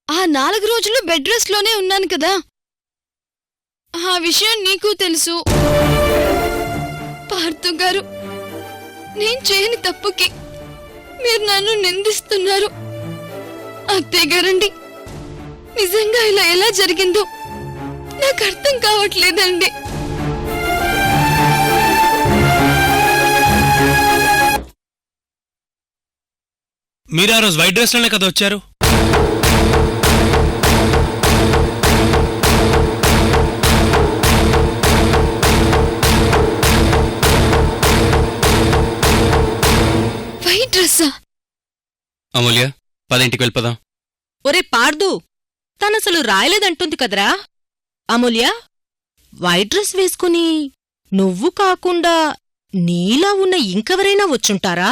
ఆ 4 రోజులు bed rest లోనే ఉన్నాను కదా. ఆ విషయం నీకు తెలుసు. పార్థు గారు, నేను చేయని తప్పుకి మీరు నన్ను నిందిస్తున్నారు. అత్తయ్య గారండి, నిజంగా ఇలా ఎలా జరిగిందో నాకు అర్థం కావట్లేదండి. మీరు ఆ రోజు వైట్ డ్రెస్ లోనే కదా వచ్చారు? వైట్ డ్రెస్సా? అమూల్య, 10ంటికి వెళ్ళిపోదాం. ఒరే పార్దు, తనసలు రాయలేదంటుంది కదరా. అమూల్య, వైట్ డ్రెస్ వేసుకుని నువ్వు కాకుండా నీలా ఉన్న ఇంకెవరైనా వచ్చుంటారా?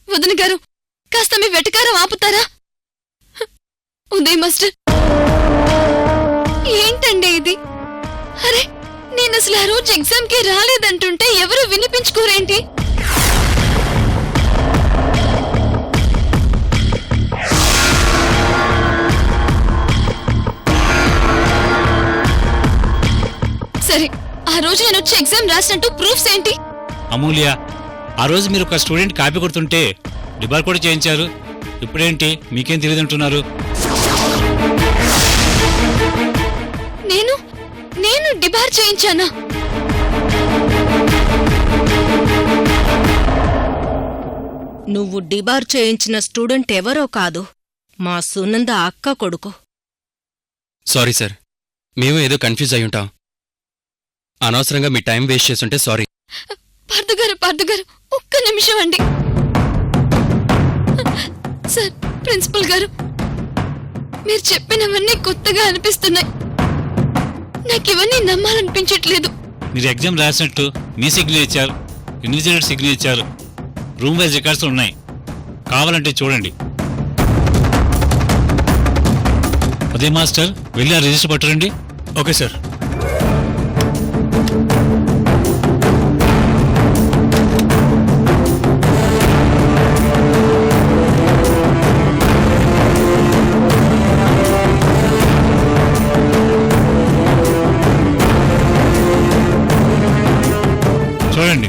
వదిన గారు, కాస్త మీ వెటకారం ఆపుతారా? ఉదయ్ మాస్టర్, ఏంటండి ఇది? అరే, నేనసలు ఆ రోజు ఎగ్జామ్కి రాలేదంటుంటే ఎవరు వినిపించుకోరేంటి? సరే, ఆ రోజు నేను వచ్చి ఎగ్జామ్ రాసినట్టు ప్రూఫ్స్ ఏంటి? అమూల్య, ఆ రోజు మీరు ఒక స్టూడెంట్ కాపీ కొడుతుంటే డిబార్ కూడా చేయించారు. ఇప్పుడేంటి మీకేం తెలియదంటున్నారు? నేను డిబార్ చేయించానా? నువ్వు డిబార్ చేయించిన స్టూడెంట్ ఎవరో కాదు, మా సునంద అక్క కొడుకు. సారీ సార్, మేము ఏదో కన్ఫ్యూజ్ అయ్యుంటాం. అనవసరంగా మీ టైం వేస్ట్ చేస్తుంటే సారీ. పార్థు గారు, ఒక్క నిమిషం అండి. సార్, ప్రిన్సిపల్ గారు, మీరు చెప్పినవన్నీ కొత్తగా అనిపిస్తున్నాయి. నాకివన్నీ నమ్మాలనిపించట్లేదు. మీరు ఎగ్జామ్ రాసినట్టు మీ signature, invigilator signature, room wise records ఉన్నాయి. కావాలంటే చూడండి. అదే మాస్టర్, వెళ్ళి ఆ రిజిస్టర్ పట్టురండి. Okay sir. చూడండి.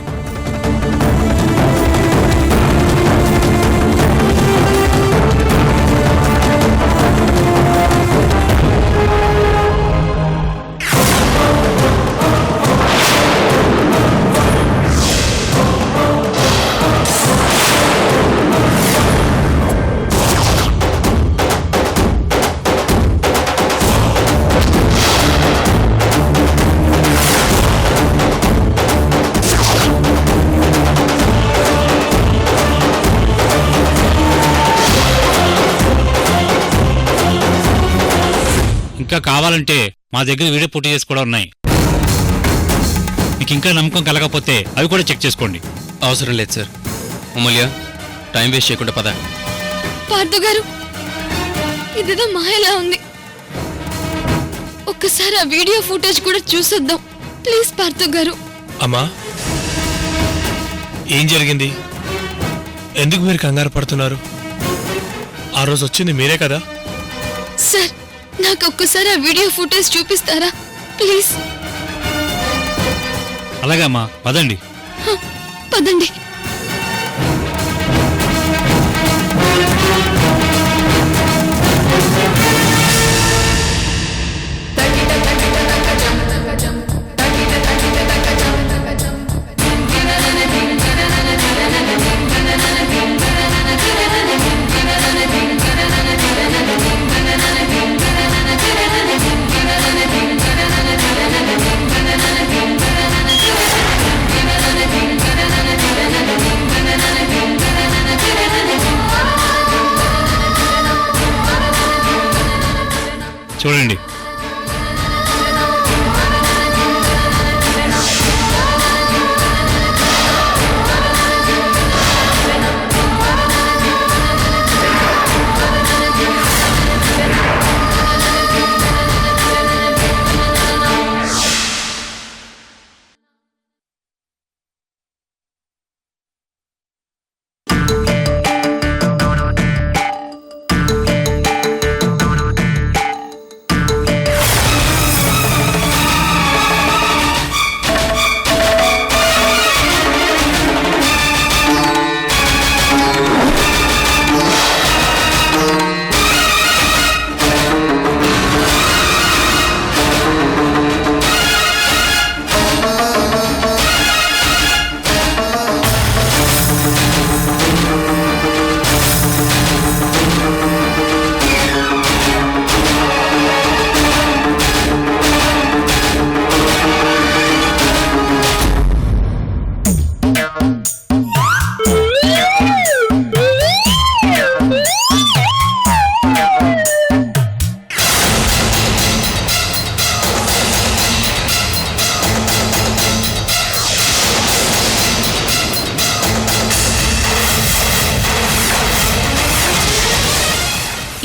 ఇంకా కావాలంటే మా దగ్గర వీడియో ఫుటేజెస్ కూడా ఉన్నాయి. మీకు ఇంకా నమ్మకం కలగకపోతే అవి కూడా చెక్ చేసుకోండి. అవసరం లేదు సార్. అమూల్య, టైం వేస్ట్ చేయకుండా పద. పార్థు గారు, ఇదేదో మాయలా ఉంది. ఒక్కసారి ఆ వీడియో ఫుటేజ్ కూడా చూసొద్దాం ప్లీజ్ పార్థు గారు. అమ్మా, ఏం జరిగింది? ఎందుకు మీరు కంగారు పడుతున్నారు? ఆ రోజు వచ్చింది మీరే కదా. సార్, నాకు ఒక్కసారి ఆ వీడియో ఫుటేజ్ చూపిస్తారా ప్లీజ్? అలాగమ్మా, పదండి. పదండి. చూడండి.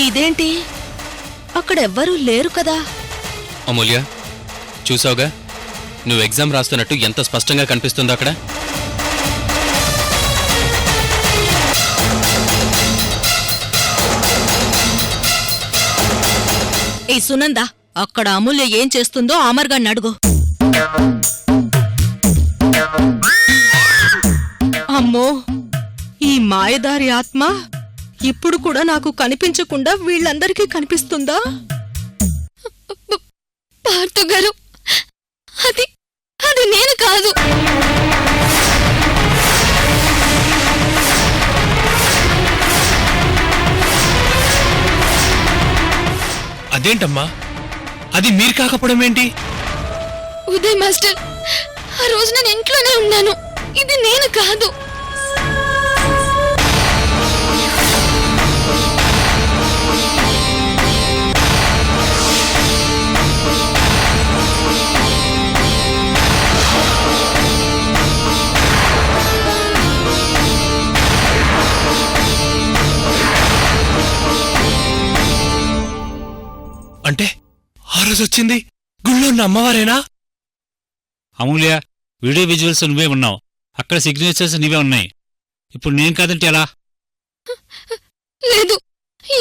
ఇదేంటి అక్కడెవ్వరూ లేరు కదా? అమూల్య, చూసావుగా నువ్వు ఎగ్జామ్ రాస్తున్నట్టు ఎంత స్పష్టంగా కనిపిస్తుందో అక్కడ. ఏ సునంద, అక్కడ అమూల్య ఏం చేస్తుందో అమర్గాన్ని అడుగు. అమ్మో, ఈ మాయదారి ఆత్మ ఇప్పుడు కూడా నాకు కనిపించకుండా వీళ్ళందరికీ కనిపిస్తుందా? పార్థు గారు, అది అది నేను కాదు. అదేంటమ్మా, అది మీరు కాకపోవడం ఏంటి? ఉదయ్ మాస్టర్, ఆ రోజు నేను ఇంట్లోనే ఉన్నాను. ఇది నేను కాదు. అంటే ఆ రోజు వచ్చింది గుళ్ళో ఉన్న అమ్మవారేనా? అమూల్య, వీడియో విజువల్స్ నువ్వే ఉన్నావు, అక్కడ సిగ్నేచర్స్ నీవే ఉన్నాయి. ఇప్పుడు నేను కాదంటే ఎలా? లేదు,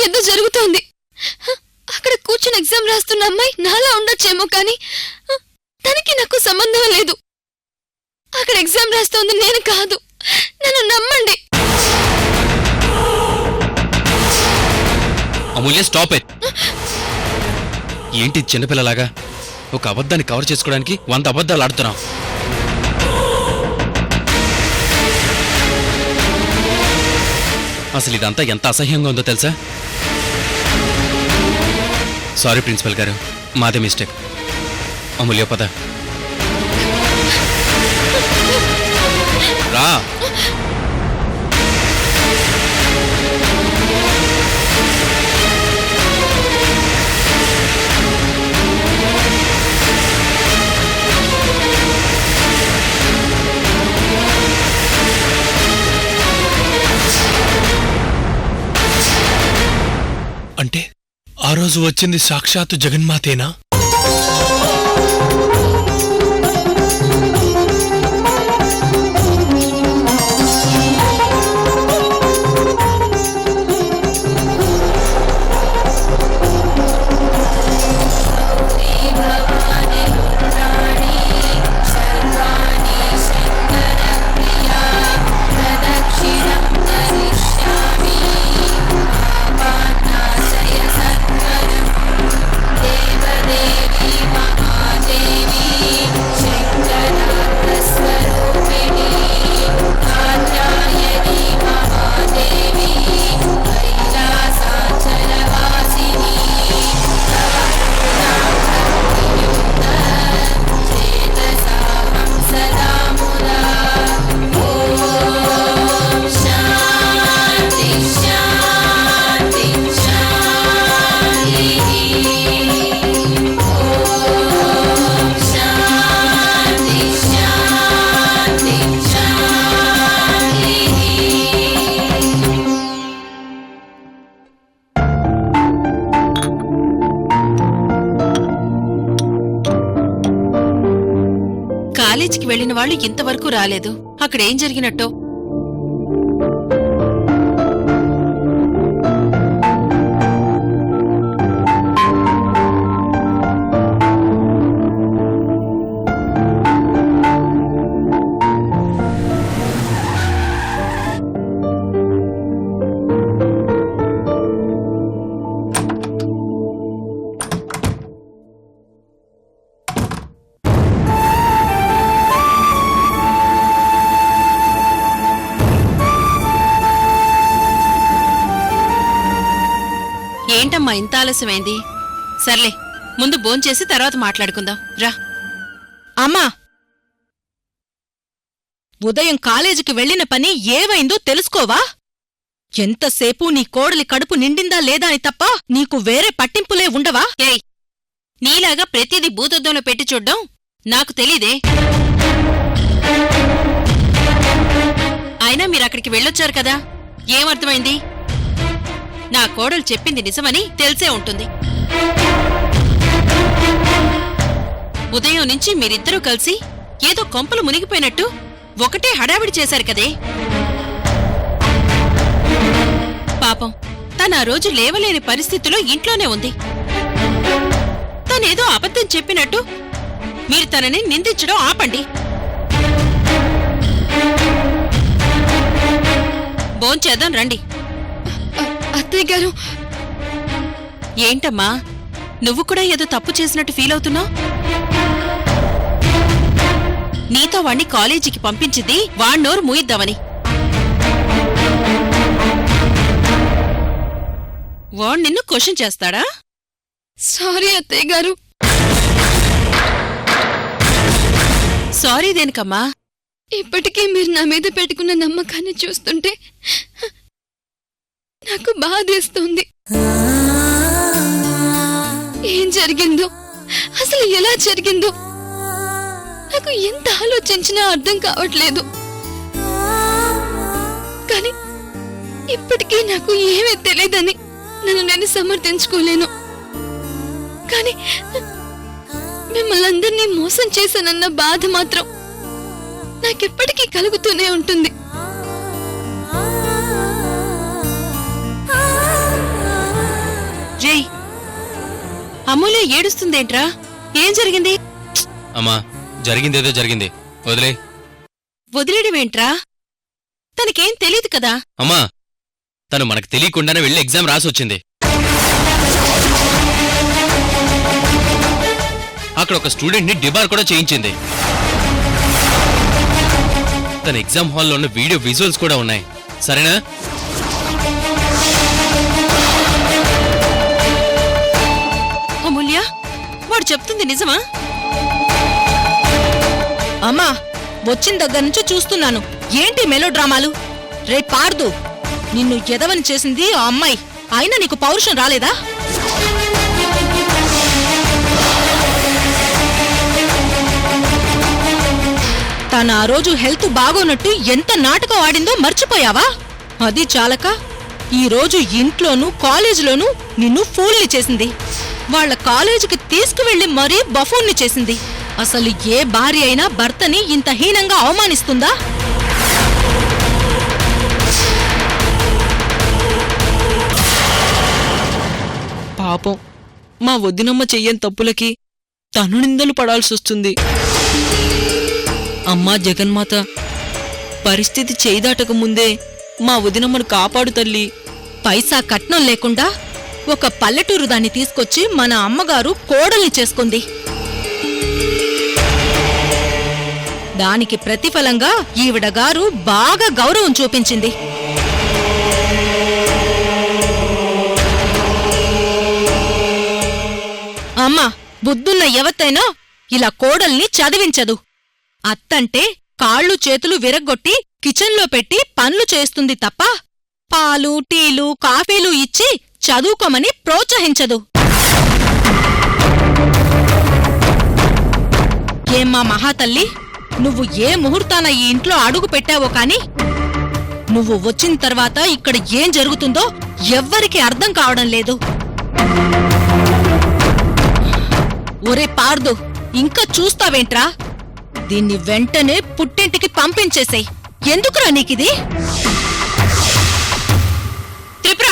ఏదో జరుగుతోంది. అక్కడ కూర్చుని ఎగ్జామ్ రాస్తున్న అమ్మాయి నాలా ఉండొచ్చేమో కానీ తనకి నాకు సంబంధం లేదు. అక్కడ ఎగ్జామ్ రాస్తోంది నేను కాదు. నన్ను నమ్మండి. అమూల్య, స్టాప్ ఇట్. ఏంటి చిన్నపిల్లలాగా ఒక అబద్ధాన్ని కవర్ చేసుకోవడానికి 100 అబద్ధాలు ఆడుతున్నావు? అసలు ఇదంతా ఎంత అసహ్యంగా ఉందో తెలుసా? సారీ ప్రిన్సిపల్ గారు, మాదే మిస్టేక్. అమూల్య, పద రా. అంటే ఆ రోజు వచ్చింది సాక్షాత్తు జగన్మాతేనా? కాలేజీకి వెళ్లిన వాళ్ళు ఇంతవరకు రాలేదు. అక్కడేం జరిగినట్టో? ఏంటమ్మా ఇంత ఆలస్యమైంది? సర్లే, ముందు భోంచేసి తర్వాత మాట్లాడుకుందాం రా. అమ్మా, ఉదయం కాలేజీకి వెళ్లిన పని ఏవైందో తెలుసుకోవా? ఎంతసేపు నీ కోడలి కడుపు నిండిందా లేదా అని తప్ప నీకు వేరే పట్టింపులే ఉండవా? ఏయ్, నీలాగా ప్రతిదీ భూతద్దంలో పెట్టి చూడ్డం నాకు తెలీదే. అయినా మీరక్కడికి వెళ్ళొచ్చారు కదా, ఏమర్థమైంది? నా కోడలు చెప్పింది నిజమని తెలిసే ఉంటుంది. ఉదయం నుంచి మీరిద్దరూ కలిసి ఏదో కొంపలు మునిగిపోయినట్టు ఒకటే హడావిడి చేశారు కదే. పాపం తన ఆ రోజు లేవలేని పరిస్థితిలో ఇంట్లోనే ఉంది. తనేదో అబద్ధం చెప్పినట్టు మీరు తనని నిందించడం ఆపండి. భోంచేద్దాం రండి. అత్తయ్య గారు, ఏంటమ్మా నువ్వు కూడా ఏదో తప్పు చేసినట్టు ఫీల్ అవుతున్నావు? నీతో వాణ్ణి కాలేజీకి పంపించింది వాణ్ణోరు మూయిద్దామని. వాణ్ నిన్ను క్వశ్చన్ చేస్తాడా? సారీ అత్తయ్య గారు. సారీ దేనికమ్మా? ఇప్పటికీ మీరు నా మీద పెట్టుకున్న నమ్మకాన్ని చూస్తుంటే నాకు బాధేస్తుంది. ఏం జరిగిందో, అసలు ఎలా జరిగిందో నాకు ఎంత ఆలోచించినా అర్థం కావట్లేదు. కానీ ఇప్పటికీ నాకు ఏమీ తెలియదని నన్ను నేను సమర్థించుకోలేను. కానీ మిమ్మల్ని అందరినీ మోసం చేశానన్న బాధ మాత్రం నాకెప్పటికీ కలుగుతూనే ఉంటుంది. జై, అమూల్య ఏడుస్తుందేంట్రా? ఏం జరిగింది? అమ్మా, జరిగిందేదో జరిగింది, వదిలే. వదిలేయడమేంట్రా? తనకేం తెలీదు కదా. అమ్మా, తను మనకు తెలియకుండానే వెళ్ళి ఎగ్జామ్ రాసొచ్చింది. అక్కడ ఒక స్టూడెంట్ ని డిబార్ కూడా చేయించింది. తన ఎగ్జామ్ హాల్లో ఉన్న వీడియో విజువల్స్ కూడా ఉన్నాయి. సరేనా? అమూల్య, వాడు చెప్తుంది నిజమా? అమ్మా, వచ్చిన దగ్గర నుంచి చూస్తున్నాను. ఏంటి మెలో డ్రామాలు? రే పార్దు, నిన్ను ఎదవని చేసింది ఆ అమ్మాయి. అయినా నీకు పౌరుషం రాలేదా? తన ఆ రోజు హెల్త్ బాగోనట్టు ఎంత నాటకం ఆడిందో మర్చిపోయావా? అది చాలక ఈ రోజు ఇంట్లోనూ కాలేజీలోనూ నిన్ను ఫూల్ని చేసింది. వాళ్ళ కాలేజీకి తీసుకువెళ్లి మరీ బఫూన్ని చేసింది. అసలు ఏ భార్య అయినా భర్తని ఇంత హీనంగా అవమానిస్తుందా? పాపం మా వదినమ్మ చెయ్యని తప్పులకి తను నిందలు పడాల్సొస్తుంది. అమ్మా జగన్మాత, పరిస్థితి చేయిదాటక ముందే మా వదినమ్మను కాపాడు తల్లి. పైసా కట్నం లేకుండా ఒక పల్లెటూరు దాన్ని తీసుకొచ్చి మన అమ్మగారు కోడల్ని చేసుకుంది. దానికి ప్రతిఫలంగా ఈవిడగారు బాగా గౌరవం చూపించింది. అమ్మా, బుద్ధున్న ఎవతైనా ఇలా కోడల్ని చదివించదు. అత్తంటే కాళ్ళు చేతులు విరగ్గొట్టి కిచెన్లో పెట్టి పనులు చేస్తుంది తప్ప పాలు, టీలు, కాఫీలు ఇచ్చి చదువుకోమని ప్రోత్సహించదు. ఏమ్మా మహాతల్లి, నువ్వు ఏ ముహూర్తాన ఈ ఇంట్లో అడుగు పెట్టావో కాని నువ్వు వచ్చిన తర్వాత ఇక్కడ ఏం జరుగుతుందో ఎవ్వరికీ అర్థం కావడం లేదు. ఒరే పార్దు, ఇంకా చూస్తావేంట్రా? దీన్ని వెంటనే పుట్టింటికి పంపించేసేయ్. ఎందుకురా నీకిది? త్రిపుర,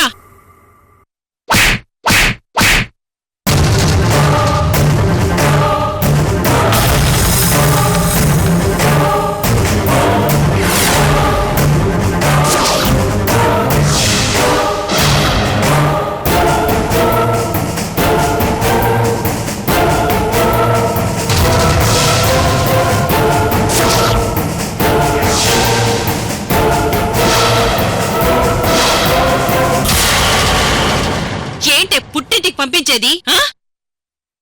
ఏంటే పుట్టింటికి పంపించేది?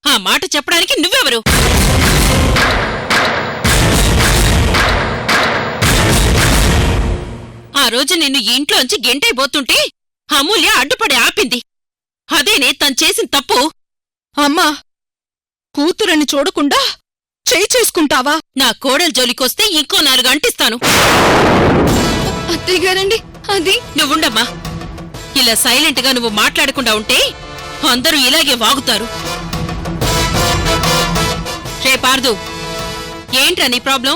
ఆ మాట చెప్పడానికి నువ్వెవరు? ఆ రోజు నిన్ను ఇంట్లోంచి గెంటైపోతుంటే అమూల్య అడ్డుపడి ఆపింది. అదేనే తను చేసిన తప్పు. అమ్మా, కూతురని చూడకుండా చేయి చేసుకుంటావా? నా కోడలు జోలికొస్తే ఇంకో 4 అంటిస్తాను. అత్తయ్య గారండి, అది నువ్వుండమ్మా. ఇలా సైలెంట్ గా నువ్వు మాట్లాడకుండా ఉంటే అందరూ ఇలాగే వాగుతారు. రే పార్దు, ఏంట్రా నీ ప్రాబ్లం?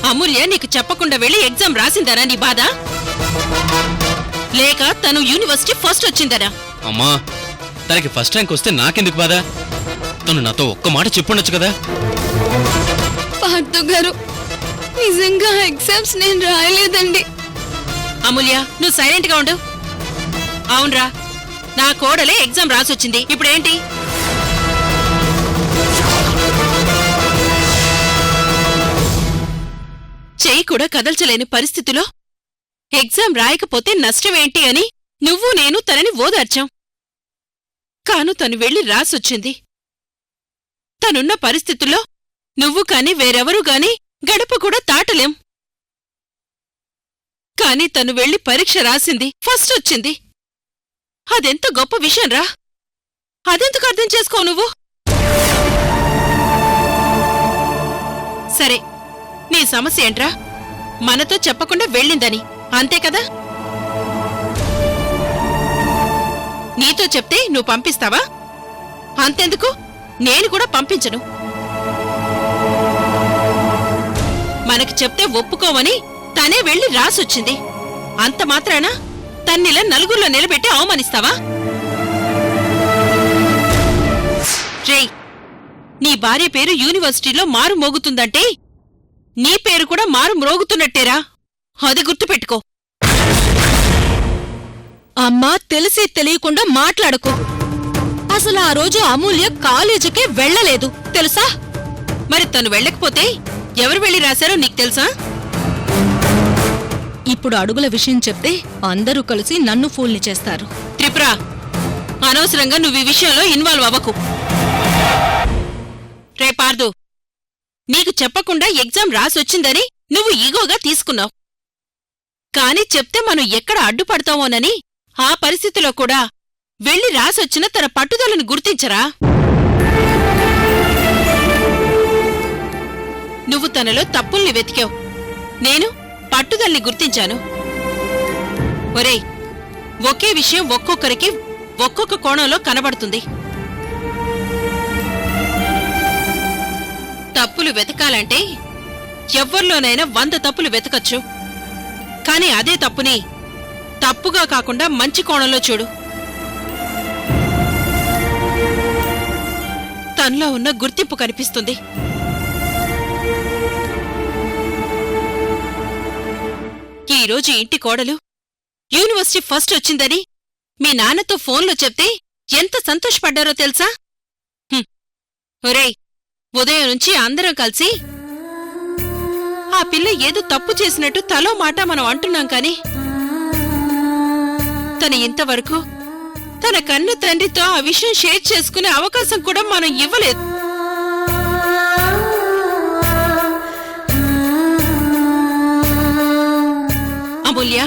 అమూల్య నీకు చెప్పకుండా వెళ్ళి ఎగ్జామ్ రాసిందనా నీ బాధ? లేక తను యూనివర్సిటీ ఫస్ట్ వచ్చిందనా? అమ్మా, తనకి ఫస్ట్ ర్యాంక్ వస్తే నాకెందుకు బాధ? తను నాతో ఒక్క మాట చెప్పుండొచ్చు కదా. పార్థు గారు, నిజంగా ఎగ్జామ్స్ నేను రాయలేదండి. అమూల్య, నువ్వు సైలెంట్ గా ఉండు. అవునరా, నా కోడలే ఎగ్జామ్ రాసొచ్చింది. ఇప్పుడేంటి? చెయ్యి కూడా కదల్చలేని పరిస్థితిలో ఎగ్జామ్ రాయకపోతే నష్టమేంటి అని నువ్వు నేను తనని ఓదార్చాం. కాను తను వెళ్లి రాసొచ్చింది. తనున్న పరిస్థితుల్లో నువ్వు కాని వేరెవరూ గాని గడప కూడా తాటలేం. కాని తను వెళ్లి పరీక్ష రాసింది, ఫస్ట్ వచ్చింది. అదెంత గొప్ప విషయం రా. అదెందుకు అర్థం చేసుకో నువ్వు? సరే, నీ సమస్య ఏంట్రా? మనతో చెప్పకుండా వెళ్ళిందని, అంతే కదా? నీతో చెప్తే నువ్వు పంపిస్తావా? అంతెందుకు, నేను కూడా పంపించను. మనకి చెప్తే ఒప్పుకోవని తనే వెళ్లి రాసొచ్చింది. అంత మాత్రాన తన్నిలా నలుగురిలో నిలబెట్టి అవమానిస్తావా? రేయ్, నీ భార్య పేరు యూనివర్సిటీలో మారు మోగుతుందంటే నీ పేరు కూడా మారు మ్రోగుతున్నట్టేరా. అది గుర్తుపెట్టుకో. అమ్మా, తెలిసి తెలియకుండా మాట్లాడకు. అసలు ఆ రోజు అమూల్య కాలేజీకే వెళ్ళలేదు తెలుసా? మరి తను వెళ్ళకపోతే ఎవరు వెళ్ళి రాశారో నీకు తెలుసా? ఇప్పుడు అడుగుల విషయం చెప్తే అందరూ కలిసి నన్ను ఫూల్ని చేస్తారు. త్రిపుర, అనవసరంగా నువ్వు ఈ విషయంలో ఇన్వాల్వ్ అవ్వకు. రే పార్దు, నీకు చెప్పకుండా ఎగ్జామ్ రాసొచ్చిందని నువ్వు ఈగోగా తీసుకున్నావు. కాని చెప్తే మనం ఎక్కడ అడ్డుపడతామోనని ఆ పరిస్థితిలో కూడా వెళ్లి రాసొచ్చిన తన పట్టుదలను గుర్తించరా? నువ్వు తనలో తప్పుల్ని వెతికావు, నేను పట్టుదల్ని గుర్తించాను. ఒరేయ్, ఒకే విషయం ఒక్కొక్కరికి ఒక్కొక్క కోణంలో కనబడుతుంది. తప్పులు వెతకాలంటే ఎవ్వర్లోనైనా 100 తప్పులు వెతకచ్చు. కాని అదే తప్పుని తప్పుగా కాకుండా మంచి కోణంలో చూడు. తనలో ఉన్న గుర్తింపు కనిపిస్తుంది. ఈరోజు ఇంటి కోడలు యూనివర్సిటీ ఫస్ట్ వచ్చిందని మీ నాన్నతో ఫోన్లో చెప్తే ఎంత సంతోషపడ్డారో తెలుసా? ఒరేయ్, ఉదయం నుంచి అందరం కలిసి ఆ పిల్ల ఏదో తప్పు చేసినట్టు తలో మాట మనం అంటున్నాం కాని తను ఇంతవరకు తన కన్ను తండ్రితో ఆ విషయం షేర్ చేసుకునే అవకాశం కూడా మనం ఇవ్వలేదు. అమూల్య,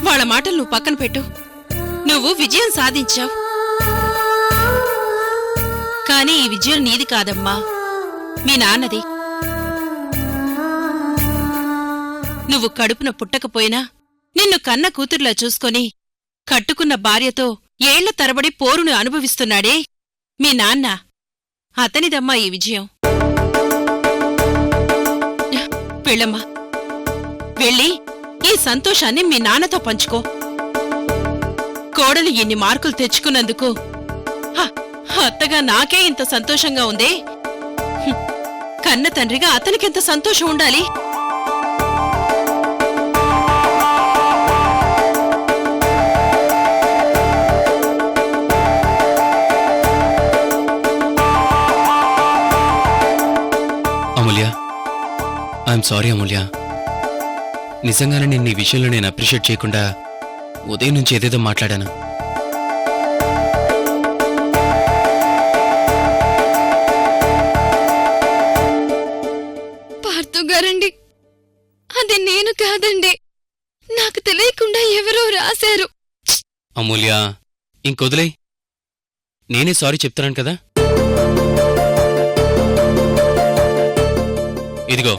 వాళ్ళ మాటలు నువ్వు పక్కన పెట్టు. నువ్వు విజయం సాధించావు. కాని ఈ విజయం నీది కాదమ్మా, మీ నాన్నది. నువ్వు కడుపున పుట్టకపోయినా నిన్ను కన్న కూతుర్లా చూసుకొని కట్టుకున్న భార్యతో ఏళ్ల తరబడి పోరును అనుభవిస్తున్నాడే మీ నాన్న. అతనిదమ్మా ఈ విజయం. వెళ్ళమ్మా, వెళ్ళి ఈ సంతోషాన్ని మీ నాన్నతో పంచుకో. కోడలు ఇన్ని మార్కులు తెచ్చుకున్నందుకు అత్తగా నాకే ఇంత సంతోషంగా ఉందే, కన్న తండ్రిగా అతనికెంత సంతోషం ఉండాలి. అమూల్య, ఐఎమ్ సారీ అమూల్య. నిజంగానే నిన్ను ఈ విషయంలో నేను అప్రిషియేట్ చేయకుండా ఉదయం నుంచి ఏదేదో మాట్లాడాను. పార్థు గారండి, అది నేను కాదండి. నాకు తెలియకుండా ఎవరో రాశారు. అమూల్య, ఇంకొదిలే. నేనే సారీ చెప్తున్నాను కదా. ఇదిగో,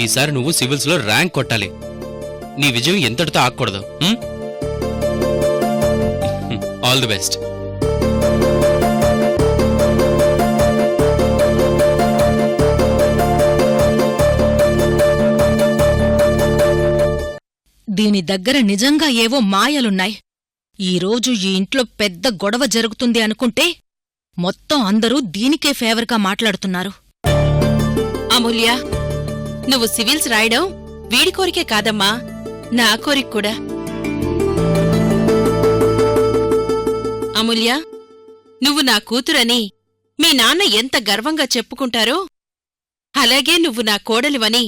ఈసారి నువ్వు సివిల్స్లో ర్యాంక్ కొట్టాలి. నీ విజయం ఎంతటితో ఆగకూడదు. All the best. దీని దగ్గర నిజంగా ఏవో మాయలున్నాయి. ఈరోజు ఈ ఇంట్లో పెద్ద గొడవ జరుగుతుంది అనుకుంటే మొత్తం అందరూ దీనికే ఫేవర్గా మాట్లాడుతున్నారు. అమూల్య, నువ్వు సివిల్స్ రాయడం వీడి కోరికే కాదమ్మా, నా కోరిక కూడా. అమూల్య, నువ్వు నా కూతురని మీ నాన్న ఎంత గర్వంగా చెప్పుకుంటారో అలాగే నువ్వు నా కోడలివని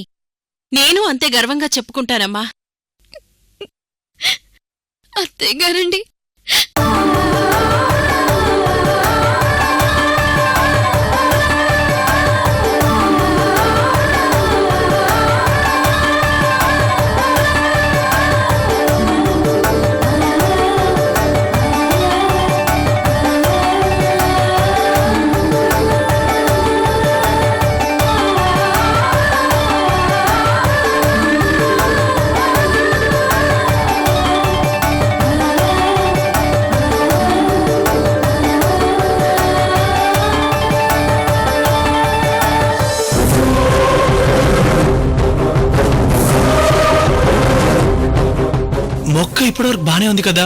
నేను అంతే గర్వంగా చెప్పుకుంటానమ్మా. అత్తయ్య గారండి, మొక్క ఇప్పటివరకు బానే ఉంది కదా,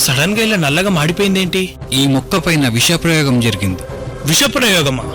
సడన్ గా ఇలా నల్లగా మాడిపోయిందేంటి? ఈ మొక్క పైన విషప్రయోగం జరిగింది. విషప్రయోగమా?